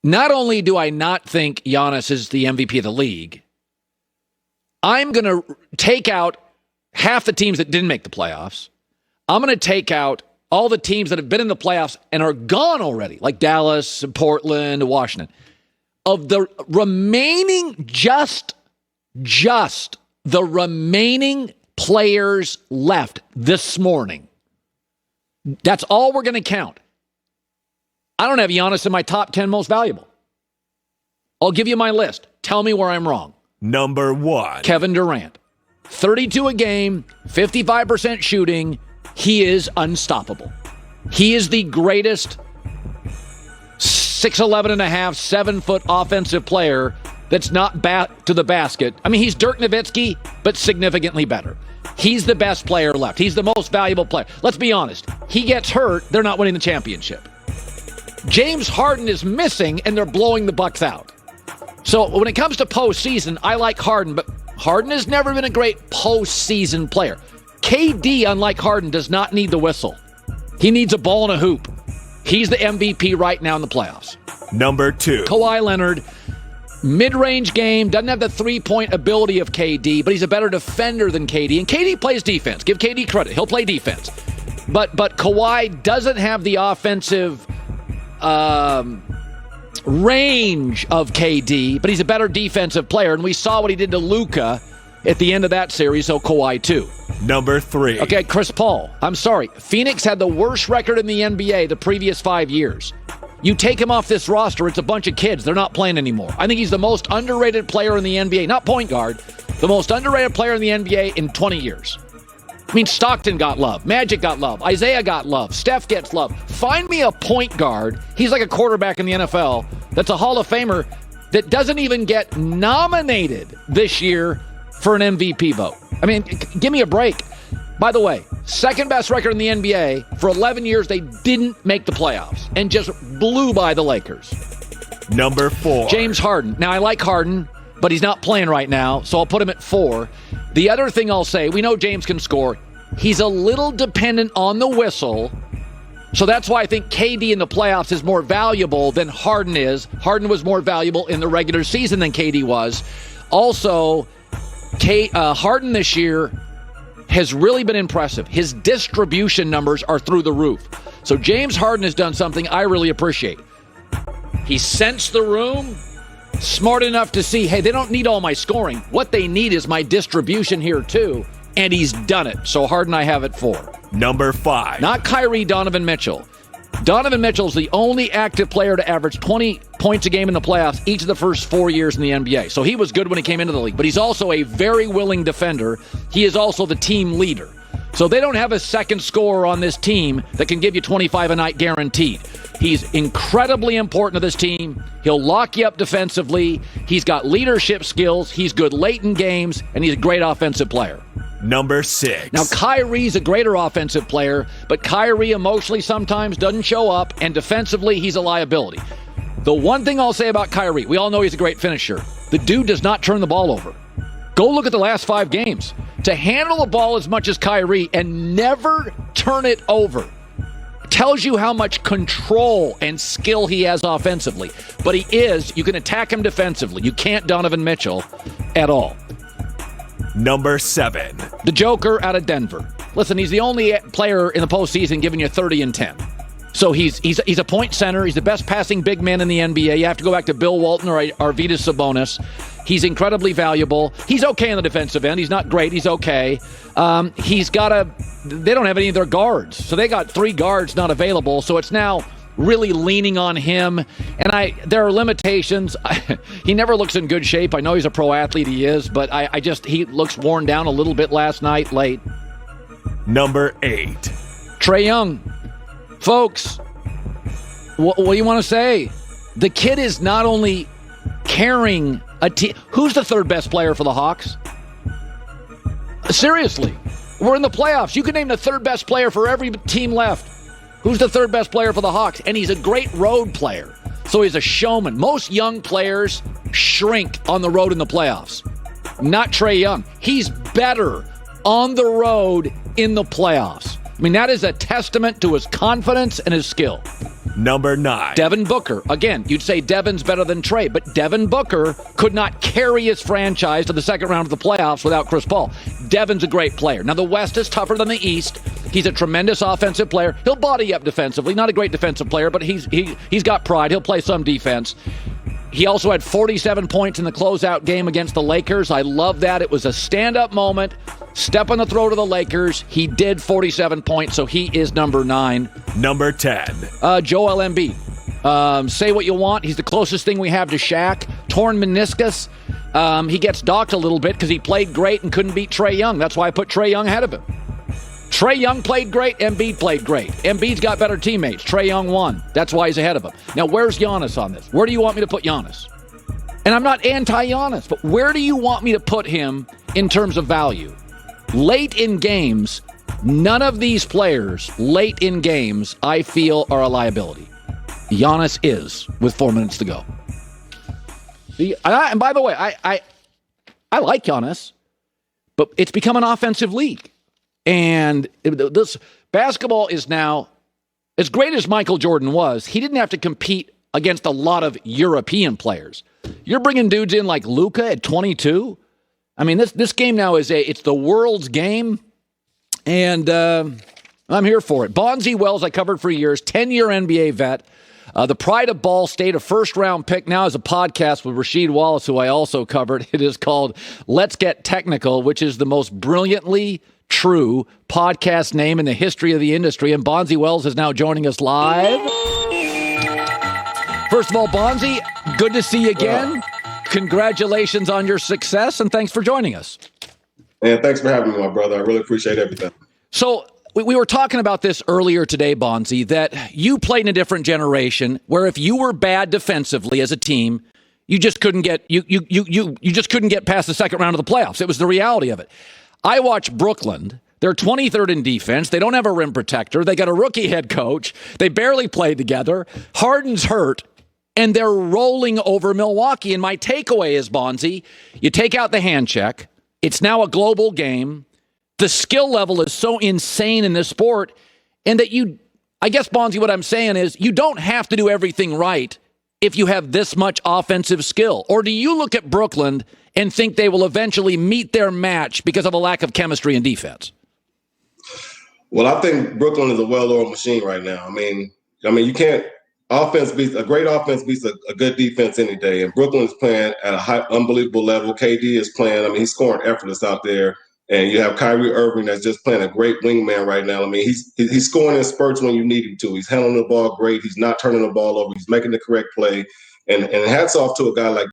Not only do I not think Giannis is the MVP of the league, I'm going to take out half the teams that didn't make the playoffs. I'm going to take out all the teams that have been in the playoffs and are gone already, like Dallas, Portland, Washington. Of the remaining, just the remaining players left this morning, that's all we're going to count. I don't have Giannis in my top 10 most valuable. I'll give you my list. Tell me where I'm wrong. Number 1. Kevin Durant. 32 a game, 55% shooting. He is unstoppable. He is the greatest 6'11 and a half, 7-foot offensive player that's not back to the basket. I mean, he's Dirk Nowitzki, but significantly better. He's the best player left. He's the most valuable player. Let's be honest. He gets hurt, they're not winning the championship. James Harden is missing, and they're blowing the Bucks out. So when it comes to postseason, I like Harden, but Harden has never been a great postseason player. KD, unlike Harden, does not need the whistle. He needs a ball and a hoop. He's the MVP right now in the playoffs. Number 2. Kawhi Leonard, mid-range game, doesn't have the three-point ability of KD, but he's a better defender than KD. And KD plays defense. Give KD credit. He'll play defense. But Kawhi doesn't have the offensive range of KD, but he's a better defensive player. And we saw what he did to Luka at the end of that series, so Kawhi too. Number 3. Okay, Chris Paul. I'm sorry. Phoenix had the worst record in the NBA the previous 5 years. You take him off this roster, it's a bunch of kids. They're not playing anymore. I think he's the most underrated player in the NBA, not point guard, the most underrated player in the NBA in 20 years. I mean, Stockton got love. Magic got love. Isaiah got love. Steph gets love. Find me a point guard. He's like a quarterback in the NFL. That's a Hall of Famer that doesn't even get nominated this year for an MVP vote. I mean, give me a break. By the way, second best record in the NBA. For 11 years, they didn't make the playoffs and just blew by the Lakers. Number 4. James Harden. Now, I like Harden, but he's not playing right now, so I'll put him at 4. The other thing I'll say, we know James can score. He's a little dependent on the whistle, so that's why I think KD in the playoffs is more valuable than Harden is. Harden was more valuable in the regular season than KD was. Also, Harden this year has really been impressive. His distribution numbers are through the roof. So James Harden has done something I really appreciate. He sensed the room, smart enough to see, hey, they don't need all my scoring. What they need is my distribution here too. And he's done it. So Harden, I have it 4. Number 5. Not Kyrie, Donovan Mitchell. Donovan Mitchell's the only active player to average 20 points a game in the playoffs each of the first 4 years in the NBA. So he was good when he came into the league. But he's also a very willing defender. He is also the team leader. So they don't have a second scorer on this team that can give you 25 a night guaranteed. He's incredibly important to this team. He'll lock you up defensively. He's got leadership skills. He's good late in games. And he's a great offensive player. Number 6. Now, Kyrie's a greater offensive player, but Kyrie emotionally sometimes doesn't show up, and defensively, he's a liability. The one thing I'll say about Kyrie, we all know he's a great finisher. The dude does not turn the ball over. Go look at the last 5 games. To handle the ball as much as Kyrie and never turn it over tells you how much control and skill he has offensively. But you can attack him defensively. You can't Donovan Mitchell at all. Number 7. The Joker out of Denver. Listen, he's the only player in the postseason giving you 30 and 10. So he's a point center. He's the best passing big man in the NBA. You have to go back to Bill Walton or Arvydas Sabonis. He's incredibly valuable. He's okay on the defensive end. He's not great. He's okay. They don't have any of their guards. So they got 3 guards not available. So it's now really leaning on him. And there are limitations. He never looks in good shape. I know he's a pro athlete. He is. But he looks worn down a little bit last night late. Number 8. Trae Young. Folks, what do you want to say? The kid is not only carrying a team. Who's the third best player for the Hawks? Seriously. We're in the playoffs. You can name the third best player for every team left. Who's the third best player for the Hawks? And he's a great road player. So he's a showman. Most young players shrink on the road in the playoffs. Not Trae Young. He's better on the road in the playoffs. I mean, that is a testament to his confidence and his skill. Number 9. Devin Booker. Again, you'd say Devin's better than Trey, but Devin Booker could not carry his franchise to the second round of the playoffs without Chris Paul. Devin's a great player. Now, the West is tougher than the East. He's a tremendous offensive player. He'll body up defensively. Not a great defensive player, but he's got pride. He'll play some defense. He also had 47 points in the closeout game against the Lakers. I love that. It was a stand-up moment. Step on the throat of the Lakers. He did 47 points, so he is number 9. Number 10. Joel Embiid. Say what you want. He's the closest thing we have to Shaq. Torn meniscus. He gets docked a little bit because he played great and couldn't beat Trae Young. That's why I put Trae Young ahead of him. Trae Young played great. Embiid played great. Embiid's got better teammates. Trae Young won. That's why he's ahead of him. Now, where's Giannis on this? Where do you want me to put Giannis? And I'm not anti-Giannis, but where do you want me to put him in terms of value? Late in games, none of these players late in games I feel are a liability. Giannis is with 4 minutes to go. And by the way, I like Giannis, but it's become an offensive league. And this basketball is now, as great as Michael Jordan was, he didn't have to compete against a lot of European players. You're bringing dudes in like Luka at 22. I mean, this game now it's the world's game, and I'm here for it. Bonzi Wells, I covered for years, 10-year NBA vet. The pride of Ball State, a first-round pick, now has a podcast with Rasheed Wallace, who I also covered. It is called Let's Get Technical, which is the most brilliantly true podcast name in the history of the industry. And Bonzi Wells is now joining us live. First of all, Bonzi, good to see you again. Congratulations on your success, and thanks for joining us. And thanks for having me, my brother. I really appreciate everything. So we were talking about this earlier today, Bonzi, that you played in a different generation where if you were bad defensively as a team, you just couldn't get you just couldn't get past the second round of the playoffs. It was the reality of it. I watch Brooklyn. They're 23rd in defense. They don't have a rim protector. They got a rookie head coach. They barely played together. Harden's hurt, and they're rolling over Milwaukee. And my takeaway is, Bonzi, you take out the hand check. It's now a global game. The skill level is so insane in this sport, and that I guess, Bonzi, what I'm saying is you don't have to do everything right if you have this much offensive skill. Or do you look at Brooklyn and think they will eventually meet their match because of a lack of chemistry and defense? Well, I think Brooklyn is a well-oiled machine right now. I mean, you can't a great offense beats a good defense any day. And Brooklyn is playing at a high, unbelievable level. KD is playing. I mean, he's scoring effortless out there. And you have Kyrie Irving that's just playing a great wingman right now. I mean, he's scoring in spurts when you need him to. He's handling the ball great. He's not turning the ball over. He's making the correct play. And hats off to a guy like